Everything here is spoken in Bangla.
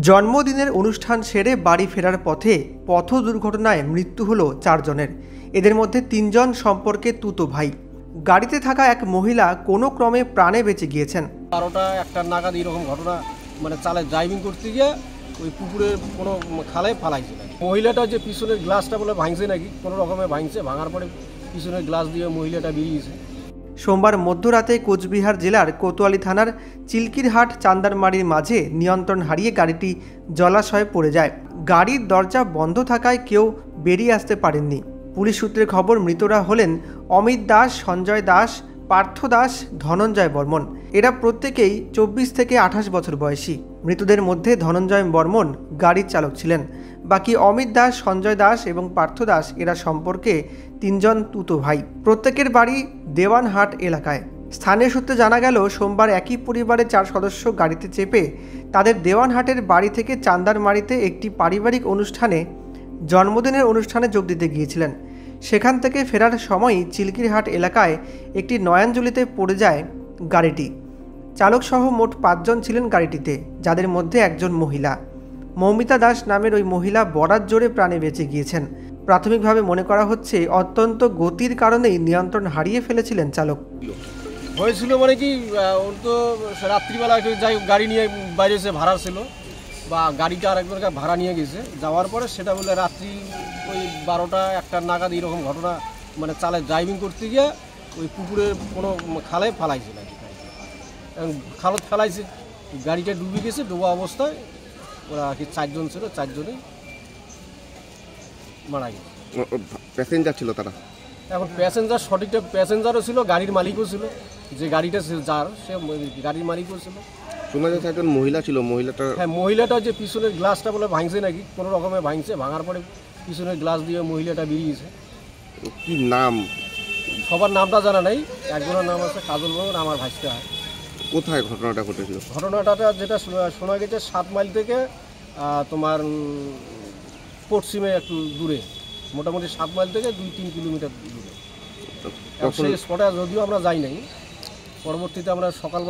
জন্মদিনের অনুষ্ঠান সেরে বাড়ি ফেরার পথে পথ দুর্ঘটনায় মৃত্যু হলো 4 জনের। এদের মধ্যে 3 জন সম্পর্কে তুতো ভাই। গাড়িতে থাকা এক মহিলা কোনো ক্রমে প্রাণে বেঁচে গিয়েছেন। 12টা-1টা নাগাদ এরকম ঘটনা চালে ড্রাইভিং করতে গিয়ে ওই পুকুরের কোনো খালে ফালাইছে। মহিলাটা যে পিছনের গ্লাসটা বলে ভাঙছে নাকি কোনো রকমে ভাঙছে, ভাঙার পরে পিছনের গ্লাস দিয়ে মহিলাটা বেরিয়েছে। সোমবার মধ্যরাতে কোচবিহার জেলার কোতোয়ালি থানার চিলকিরহাট চান্দারমারির মাঝে নিয়ন্ত্রণ হারিয়ে গাড়িটি জলাশয়ে পড়ে যায়। গাড়ির দরজা বন্ধ থাকায় কেউ বেরিয়ে আসতে পারেননি। পুলিশ সূত্রে খবর, মৃতরা হলেন অমিত দাস, সঞ্জয় দাস, পার্থ দাস, ধনঞ্জয় বর্মন। এরা প্রত্যেকেই 24 থেকে 28 বছর বয়সী। মৃতদের মধ্যে ধনঞ্জয় বর্মন গাড়ির চালক ছিলেন। বাকি অমিত দাস, সঞ্জয় দাস এবং পার্থ দাস এরা সম্পর্কে 3 জন তুতো ভাই। প্রত্যেকের বাড়ি দেওয়ানহাট এলাকায়। স্থানীয় সূত্রে জানা গেল, সোমবার একই পরিবারের 4 সদস্য গাড়িতে চেপে তাদের দেওয়ানহাটের বাড়ি থেকে চান্দারমারিতে একটি পারিবারিক অনুষ্ঠানে জন্মদিনের অনুষ্ঠানে যোগ দিতে গিয়েছিলেন। সেখান থেকে ফেরার সময়ই চিলকিরহাট এলাকায় একটি নয়াঞ্জলিতে পড়ে যায় গাড়িটি। চালকসহ মোট 5 জন ছিলেন গাড়িটিতে, যাদের মধ্যে একজন মহিলা। মৌমিতা দাস নামের ওই মহিলা বরাত জোরে প্রাণে বেঁচে গিয়েছেন। প্রাথমিকভাবে মনে করা হচ্ছে অত্যন্ত গতির কারণেই নিয়ন্ত্রণ হারিয়ে ফেলেছিলেন চালক। হয়েছিল কি ওর তো রাত্রিবেলা যাই গাড়ি নিয়ে বাইরে এসে ভাড়া ছিল বা গাড়িটা আরেকজনকে ভাড়া নিয়ে গেছে, যাওয়ার পরে সেটা বলে রাত্রি ওই 12টা-1টা নাগাদ এরকম ঘটনা চালে ড্রাইভিং করতে গিয়ে ওই পুকুরের কোনো খালে ফালাইছে নাকি। খালত ফেলাইছে, গাড়িটা ডুবে গেছে। ডোবা অবস্থায় ওরা কি 4 জন ছিল, 4 জনই মারা গেছে। প্যাসেঞ্জার ছিল তারা? এখন প্যাসেঞ্জার সঠিকটা প্যাসেঞ্জারও ছিল, গাড়ির মালিকও ছিল। যে গাড়িটা যার সে গাড়ির মালিকও ছিল। শোনা যাচ্ছে একজন মহিলা ছিল। মহিলাটা, হ্যাঁ, মহিলাটা যে পিছনের গ্লাসটা বলে ভাঙছে নাকি কোনো রকমে ভাঙছে, ভাঙার পরে পিছনের গ্লাস দিয়ে মহিলাটা বেরিয়েছে। কি নাম? সবার নামটা জানা নাই। একজনের নাম আছে কাজল বর্মন, আমার ভাইস্তা হয়। কোথায় ঘটনাটা ঘটেছিল? ঘটনাটা যেটা শোনা গেছে 7 মাইল থেকে তোমার পশ্চিমে একটু দূরে, মোটামুটি 7 মাইল থেকে 2-3 কিলোমিটার দূরে। সেই স্পটে যদিও আমরা যাই নাই, পরবর্তীতে আমরা সকালবেলা